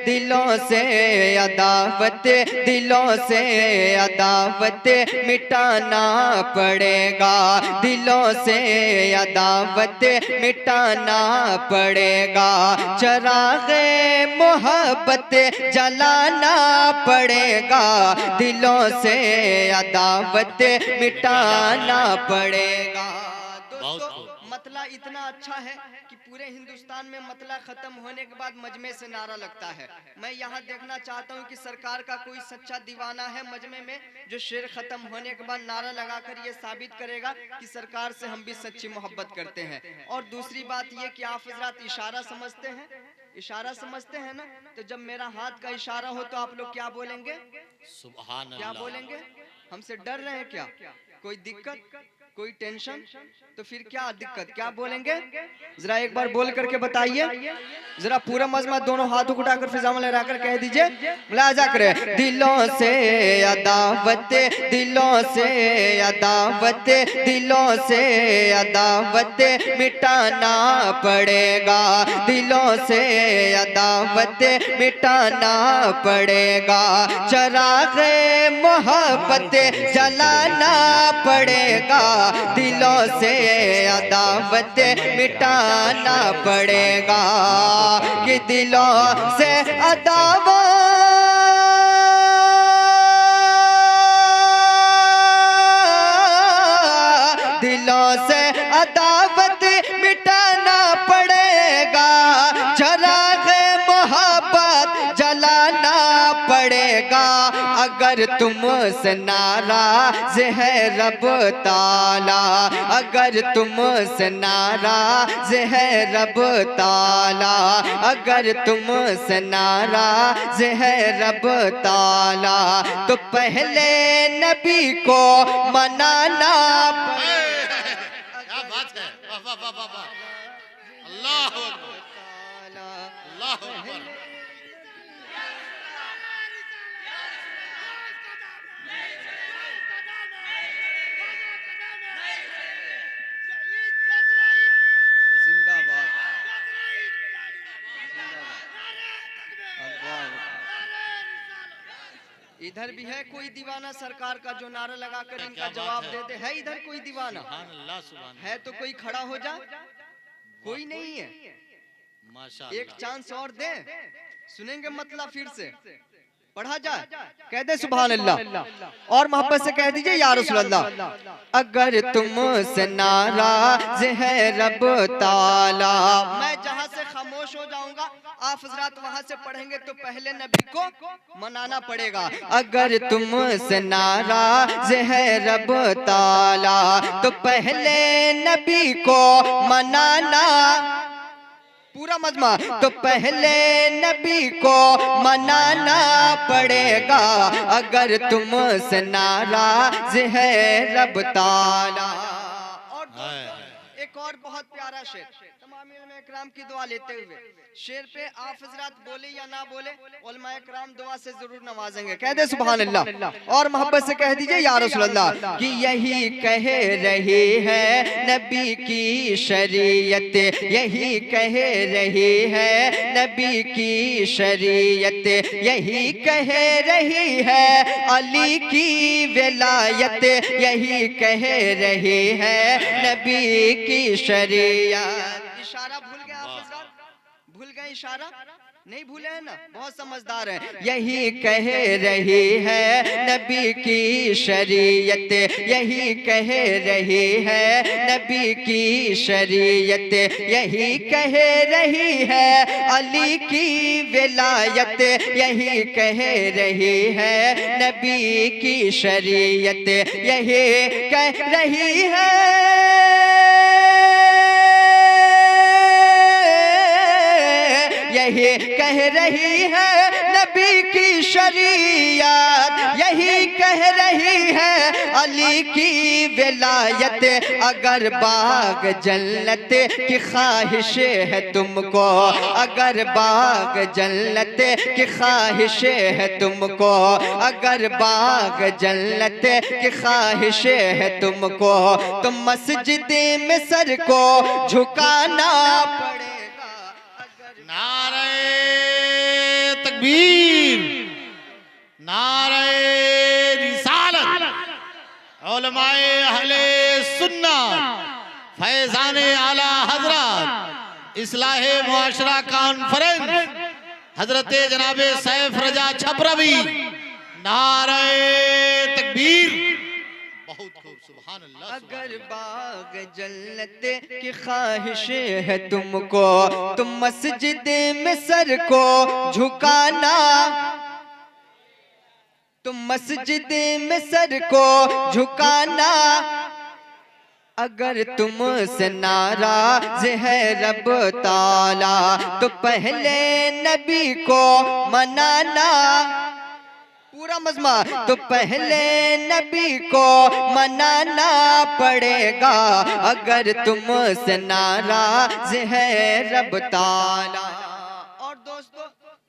दिलों से अदावत, दिलों से अदावत मिटाना पड़ेगा, दिलों से अदावत मिटाना पड़ेगा, चराग़े मोहब्बत जलाना पड़ेगा, दिलों से अदावत मिटाना पड़ेगा। दोस्तों मतला इतना अच्छा है कि पूरे हिंदुस्तान में मतला खत्म होने के बाद मजमे से नारा लगता है। मैं यहाँ देखना चाहता हूँ कि सरकार का कोई सच्चा दीवाना है मजमे में जो शेर खत्म होने के बाद नारा लगाकर ये साबित करेगा कि सरकार से हम भी सच्ची मोहब्बत करते हैं। और दूसरी बात ये कि आप हजरात इशारा समझते हैं, इशारा समझते हैं ना, तो जब मेरा हाथ का इशारा हो तो आप लोग क्या बोलेंगे? सुभान अल्लाह। क्या बोलेंगे? हमसे डर रहे हैं क्या? कोई दिक्कत, कोई टेंशन? तो फिर क्या दिक्कत, क्या बोलेंगे? जरा एक बार बोल करके बताइए, जरा पूरा मजमा दोनों हाथों को उठाकर फिजामा लहराकर कह दीजिए, मुलाजा करें। दिलों से अदावत, दिलों से अदावत, दिलों से अदावत मिटाना पड़ेगा, दिलों से अदावत मिटाना पड़ेगा, चराग़े मोहब्बत जलाना पड़ेगा, दिलों से अदावत मिटाना पड़ेगा, कि दिलों से अदावत, दिलों से अदावत मिटाना पड़ेगा, चराग़े मोहब्बत जलाना पड़ेगा, अगर तुमसे नाराज़ है रब ताला, अगर तुमसे नाराज़ है रब ताला, अगर तुमसे नाराज़ है रब ताला, तो पहले नबी को मनाना पड़ेगा। क्या बात है, वाह वाह वाह वाह, अल्लाह अकबर, अल्लाह अकबर। इधर भी है कोई दीवाना सरकार का जो नारा लगाकर इनका जवाब दे दे? है इधर कोई दीवाना? है तो कोई खड़ा हो जा। कोई नहीं है। माशाअल्लाह। एक चांस और दे, सुनेंगे मतलब फिर से पढ़ा जाए, कह दे सुभान अल्लाह और मोहब्बत से कह दीजिए या रसूल अल्लाह। अगर तुमसे नाराज है रब ताला, मैं जहाँ से खामोश हो जाऊंगा आप हजरात वहाँ से पढ़ेंगे तो पहले नबी को मनाना पड़ेगा। अगर तुमसे नाराज है रब ताला तो पहले नबी को मनाना, पूरा मजमा, तो पहले नबी को मनाना पड़ेगा, अगर तुमसे नाराज है रब ताला। और एक और बहुत प्यारा शेर, तमाम उलमा इकराम की दुआ लेते हुए शेर पे आप हजरात बोले या ना बोले उलमा इकराम दुआ से जरूर नवाजेंगे। कह दे सुभान अल्लाह और मोहब्बत से कह दीजिए या रसूल अल्लाह कि यही कह रही है नबी की शरीयत, यही कह रही है नबी की शरीयत, यही कह रही है अली की विलायत, यही कह रही है नबी की शरीयत। इशारा भूल गए आप हजरात? भूल गए इशारा? नहीं भूले हैं ना, बहुत समझदार हैं। यही कह रही है नबी की शरीयत, यही कह रही है नबी की शरीयत, यही कह रही है अली की विलायत, यही कह रही है नबी की शरीयत, यही कह रही है, यही कह रही है नबी की शरीयत, यही कह रही है अली की विलायत। अगर बाग जन्नत की ख्वाहिश है तुमको, अगर बाग जन्नत की ख्वाहिश है तुमको, अगर बाग जन्नत की ख्वाहिश है तुमको, तो मस्जिद में सर को झुकाना पड़ेगा। नारे तकबीर, नारे रिसालत, उलमाए अहले सुन्नत, फैजाने आला हजरत, इस्लाहे मुआशरा कॉन्फ्रेंस, हजरत जनाबे सैफ रजा छपरवी, नारे तकबीर। बहुत खूब, सुभान अल्लाह। अगर बाग जन्नत की ख्वाहिश है तुमको, तुम मस्जिद में सर को झुकाना, तुम मस्जिद में सर को झुकाना। अगर तुमसे नाराज है रब ताला, तो पहले नबी को मनाना। पूरा मजमा, तो पहले नबी को मनाना पड़ेगा, अगर तुमसे नाराज है रब ताला। और दोस्तों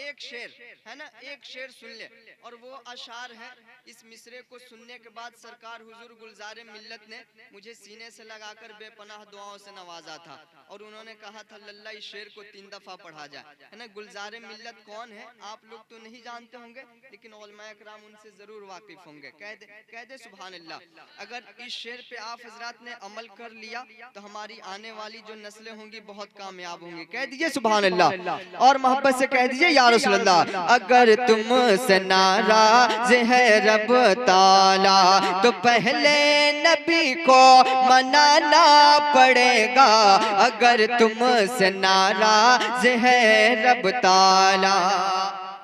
एक शेर है ना, एक शेर सुन ले, और वो अशार है। इस मिसरे को सुनने के बाद सरकार हुजूर गुलजारे मिल्लत ने मुझे सीने से लगाकर बेपनाह दुआओं से नवाजा था, और उन्होंने कहा था लल्ला इस शेर को 3 दफा पढ़ा जाए, है ना। गुलजारे मिल्लत कौन है आप लोग तो नहीं जानते होंगे, लेकिन उलमाए किराम उनसे जरूर वाकिफ होंगे। कह दे सुभान अल्लाह। अगर इस शेर पे आप हजरात ने अमल कर लिया तो हमारी आने वाली जो नस्लें होंगी बहुत कामयाब होंगी। कह दीजिए सुभान अल्लाह, और मोहब्बत से कह दीजिए या रसूल अल्लाह। अगर तुमसे नाराज है रब ताला, तो पहले नबी को मनाना पड़ेगा, अगर तुमसे नाराज है रब ताला।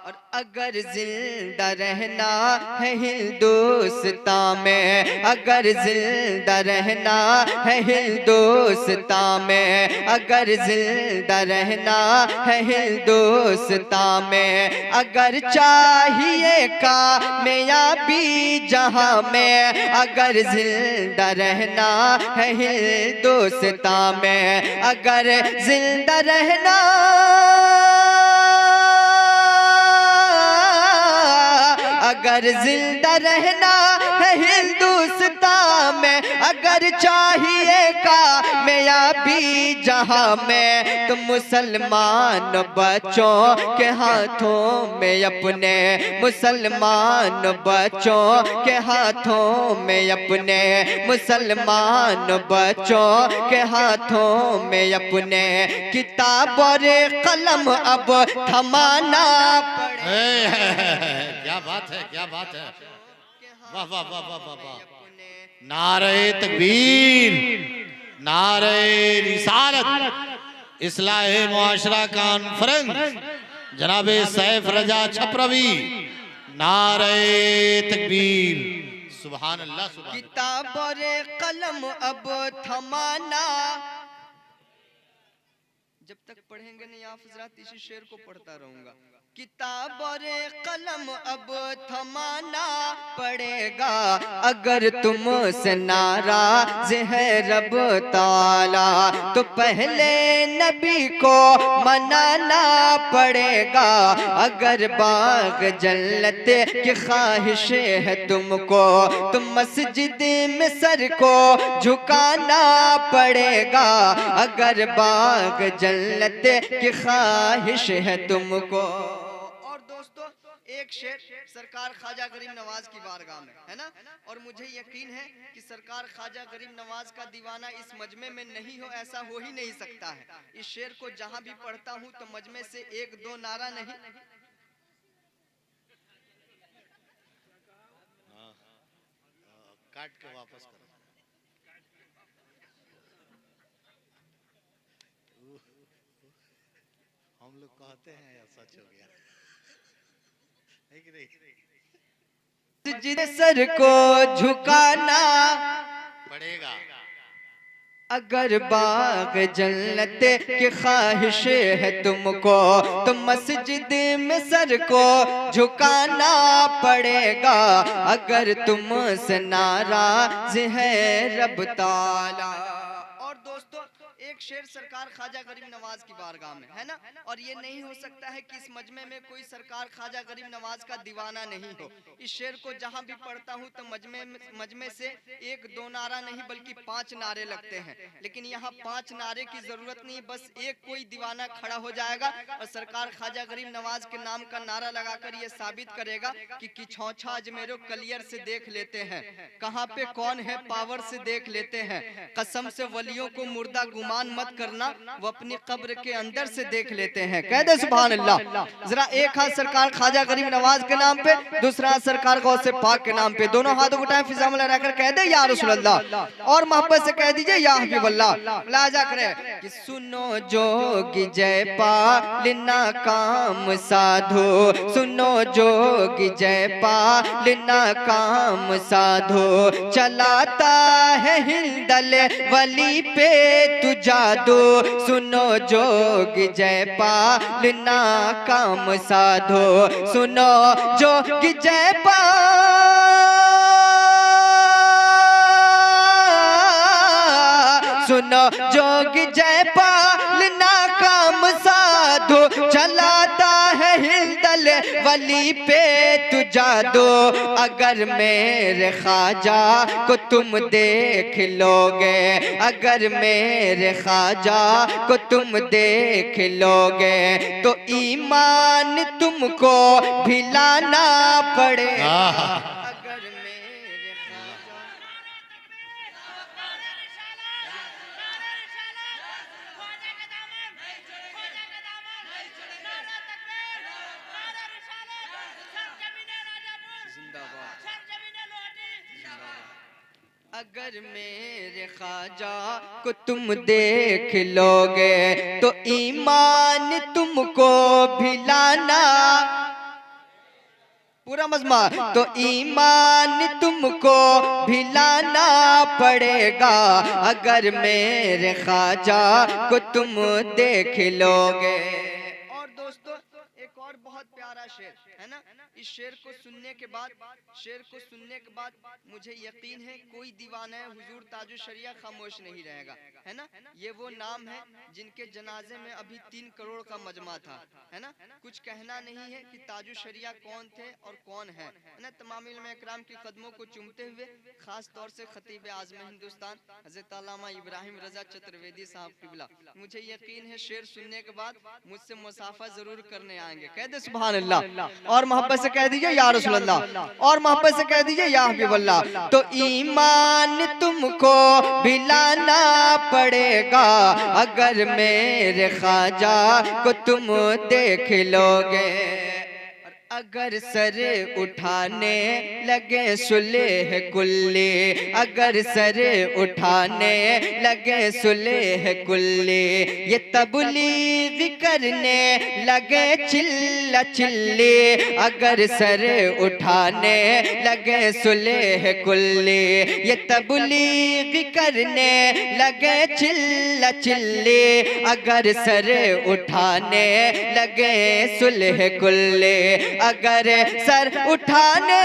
और अगर जिंदा रहना है हिंदुस्तान में, अगर जिंदा रहना है हिंदुस्तान में, अगर जिंदा रहना है हिंदुस्तान में, अगर चाहिए कामयाबी जहां में, अगर जिंदा रहना है हिंदुस्तान में, अगर जिंदा रहना, अगर जिंदा रहना है हिंदुस्तान में, अगर चाहिए कामयाबी जहां में, तो मुसलमान बच्चों के हाथों में अपने, मुसलमान बच्चों के हाथों में अपने, मुसलमान बच्चों के हाथों में अपने, किताब और कलम अब थमाना पड़े। क्या बात है, क्या बात है, वाह वाह वाह वाह वाह वाह। नारे तकबीर, नारे रिसालत, इस्लाहे मुआशरा कॉन्फ्रेंस, जनाबे सैफ रजा छपरवी, नारे तकबीर, सुभान अल्लाह, सुभान। किताब और कलम अब थमाना। जब तक पढ़ेंगे नहीं आप हजरात इसी शेर को पढ़ता रहूंगा। किताब और कलम अब थमाना पड़ेगा, अगर तुमसे नाराज है रब ताला, तो पहले नबी को मनाना पड़ेगा, अगर बाग जन्नत की ख्वाहिश है तुमको, तो मस्जिद में सर को झुकाना पड़ेगा, अगर बाग जन्नत की ख्वाहिश है तुमको। एक शेर सरकार ख्वाजा गरीब नवाज की बारगाह में है ना, और मुझे यकीन है कि सरकार ख्वाजा गरीब नवाज का दीवाना इस मजमे में नहीं हो, ऐसा हो ही नहीं सकता है। इस शेर को जहां भी पढ़ता हूं तो मजमे से 1-2 नारा नहीं, काट के वापस करो। हम लोग कहते हैं या सच हो गया? मस्जिद सर को झुकाना पड़ेगा, अगर बाग जन्नत की ख्वाहिश है तुमको, तो मस्जिद में सर को झुकाना पड़ेगा, अगर तुमसे नाराज है रब ताला। और दोस्तों एक शेर सरकार ख्वाजा गरीब नवाज की बारगाह में, है ना। और ये नहीं हो सकता है कि इस मजमे में कोई सरकार ख्वाजा गरीब नवाज का दीवाना नहीं हो। इस शेर को जहां भी पढ़ता हूं तो मजमे से एक दो नारा नहीं बल्कि 5 नारे लगते हैं, लेकिन यहाँ 5 नारे की जरूरत नहीं, बस एक कोई दीवाना खड़ा हो जाएगा और सरकार ख्वाजा गरीब नवाज के नाम का नारा लगाकर ये साबित करेगा कि किछौछा अजमेरो क्लियर से देख लेते हैं, कहाँ पे कौन है पावर से देख लेते हैं, कसम से वलियों को मुर्दा गुमान मत करना, वो अपनी कब्र के अंदर से देख लेते हैं। कह दे सुभान अल्लाह। जरा एक हाथ सरकार ख्वाजा गरीब नवाज के नाम पे, दूसरा हाथ सरकार गौसे पाक के नाम पे, दोनों हाथों को उठाए फिजा में लहराकर कह दे या रसूल अल्लाह, और मोहब्बत से कह दीजिए या हबीब अल्लाह। लाजा करे कि सुनो जोगी जयपालिना काम साधो, सुनो जोगी जयपालिना काम साधो, चलाता है हिंदल वली पे तू जादू, सुनो जोगी जयपालिना काम साधो, सुनो जोगी सुनो जोगी जयपालिना काम साधो, चलाता है हिंदल वली पे तू जादू, अगर मेरे ख्वाजा को तुम देख लोगे, अगर मेरे ख्वाजा को तुम देख लोगे, तो ईमान तुमको भिलाना पड़ेगा। अगर मेरे ख्वाजा को तुम देख लोगे, तो ईमान तुमको भिलाना, पूरा मजमा, तो ईमान तुमको भिलाना पड़ेगा, अगर मेरे ख्वाजा को तुम देख लोगे। और दोस्तों एक और बहुत प्यारा शेर है ना, इस शेर को सुनने के बाद मुझे यकीन है कोई दीवाना हुजूर ताजुश शरिया खामोश नहीं रहेगा, है ना। ये वो नाम है जिनके जनाजे में अभी 3 करोड़ का मजमा था, है ना। कुछ कहना नहीं है कि ताजुश शरिया कौन थे और कौन है ना। तमाम उलमा इकराम की कदमों को चूमते हुए खास तौर से खतीब आज़म हिंदुस्तान हज़रत अल्लामा इब्राहिम रजा चतुर्वेदी साहब किबला, मुझे यकीन है शेर सुनने के बाद मुझसे मुसाफा जरूर करने आएंगे। कह दे सुभान अल्लाह, और मोहब्बत से कह दीजिए या रसूल अल्लाह, और मोहब्बत से कह दीजिए या हबीब अल्लाह। तो ईमान तुमको भिलाना पड़ेगा, अगर मेरे ख्वाजा को तुम देख लोगे, अगर सर उठाने लगे सुलेह कुल्ले, अगर सर उठाने लगे सुलेह कुल्ले, ये तबलीग करने लगे चिल्ला चिल्ले, अगर सर उठाने लगे सुलेह कुल्ले, ये तबलीग करने लगे चिल्ला चिल्ले, अगर सर उठाने लगे सुलेह कुल्ले, अगर सर उठाने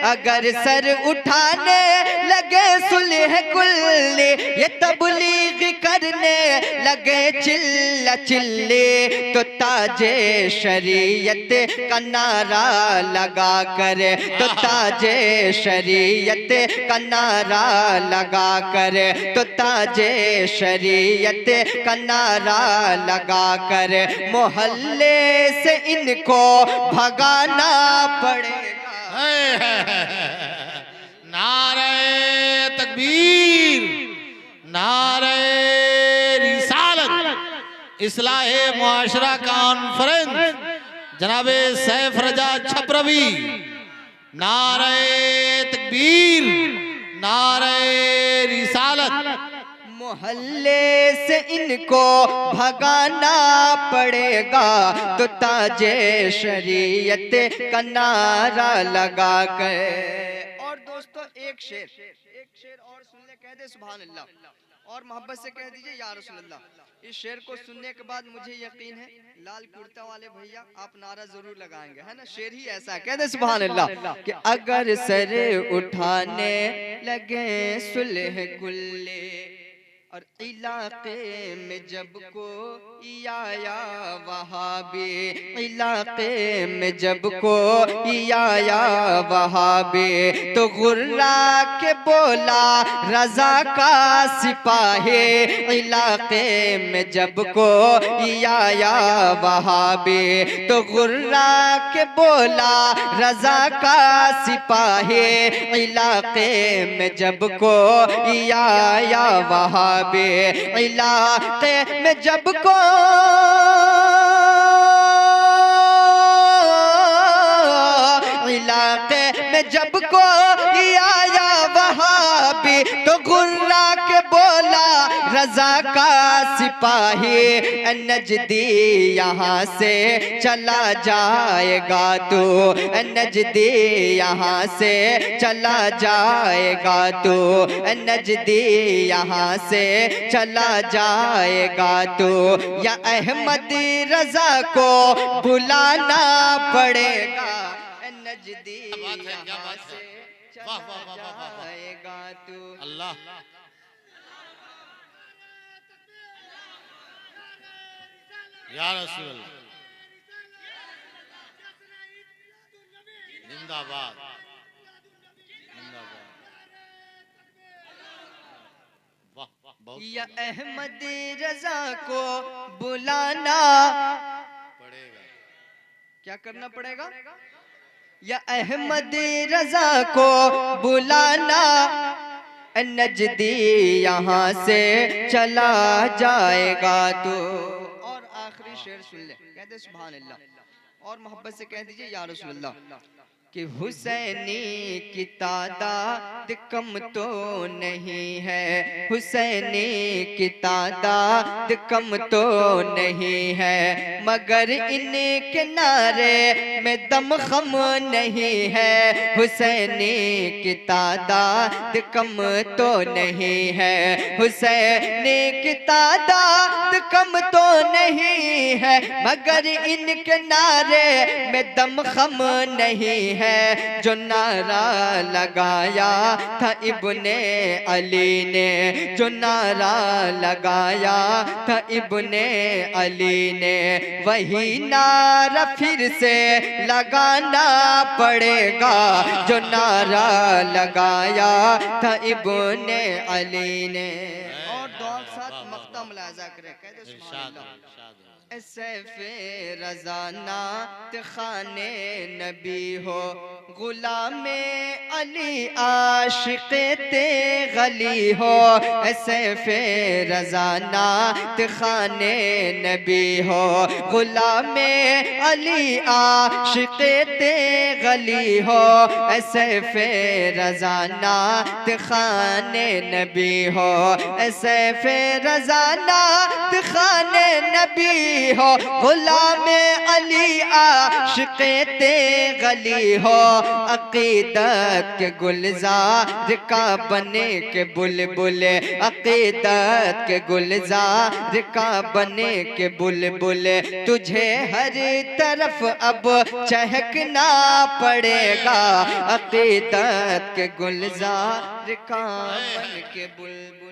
अगर सर उठाने लगे सुलह कुल्ले, ये तबलीग करने लगे चिल्ला चिल्ले, तो ताजे शरीयत का नारा लगा कर, तो ताजे शरीयत का नारा लगा कर, तो ताजे शरीयत का नारा लगा कर, मोहल्ले से इनको भगाना पड़ेगा। नारे तकबीर, नारे रिसालत, इस्लाहे मुआशरा कॉन्फ्रेंस जनाबे सैफ रजा छपरवी, नारे तकबीर, नारे रिसालत। मोहल्ले से इनको भगाना पड़ेगा, तो ताजे शरीयत का नारा लगा कर। और दोस्तों एक शेर और सुन ले, कह दे सुभान अल्लाह। और मोहब्बत से कह दीजिए या रसूल अल्लाह। इस शेर को सुनने के बाद मुझे यकीन है लाल कुर्ता वाले भैया आप नारा जरूर लगाएंगे, है ना। शेर ही ऐसा है, कह दे सुभान अल्लाह कि अगर सर उठाने लगे सुलह कुल्ले और इलाके में जब को आया वहाबी, इलाके में जब को आया वहाबी तो गुर्रा के बोला रजा का सिपाही, इलाके में जब को आया वहाबी तो गुर्रा के बोला रजा का सिपाही, इलाके में जब को आया वहाबी, इलाके में जब को इलाके में जब को आया वहाबी तो गुर्रा के बोला रजा का सिपाही, नजदी यहाँ से चला जाएगा तू, नजदी यहाँ से चला जाएगा तू, नजदी यहाँ से चला जाएगा तू, या अहमद रजा को बुलाना पड़ेगा, नजदी यहाँ से चला जाएगा तू। अल्लाह या रसूल अल्लाह जिंदाबाद जिंदाबाद। वाह वाह बहुत या अहमद रजा को बुलाना पड़ेगा। क्या करना पड़ेगा? या अहमद रजा को बुलाना, नजदी यहाँ से चला जाएगा तो। और आखिरी शेर सुन ले, कहते सुभान अल्लाह और मोहब्बत से कह दीजिए या रसूल अल्लाह कि हुसैनी की तादाद कम तो नहीं है, हुसैनी की तादाद कम तो नहीं है, मगर इनके नारे में दम खम नहीं है, हुसैनी की तादाद कम तो नहीं है, हुसैनी की तादाद कम तो नहीं है, मगर इनके नारे में दम खम नहीं है, जो नारा लगाया था इब्ने अली ने, जो नारा लगाया था इब्ने अली ने, वही नारा फिर से लगाना पड़ेगा, जो नारा लगाया था इब्ने अली ने। और दुआ के साथ मक्ता मुलाजा करें, कहते सुभान अल्लाह। सैफ़े रज़ा नात खाने नबी हो, गुलामे अली आशिक़े ते गली हो, सैफ़े रज़ा नात खाने नबी हो, गुलामे अली आशिक़े ते गली हो, सैफ़े रज़ा नात खाने नबी हो, सैफ़े रज़ा नात खाने नबी हो, गुलामे अली आशिक़े ते गली हो, अक़ीदत के गुलज़ार का बने के बुलबुल, अक़ीदत के गुलज़ार का बने के बुलबुल, तुझे हर तरफ अब चहकना पड़ेगा, अक़ीदत के गुलज़ार का बन के बुलबुल।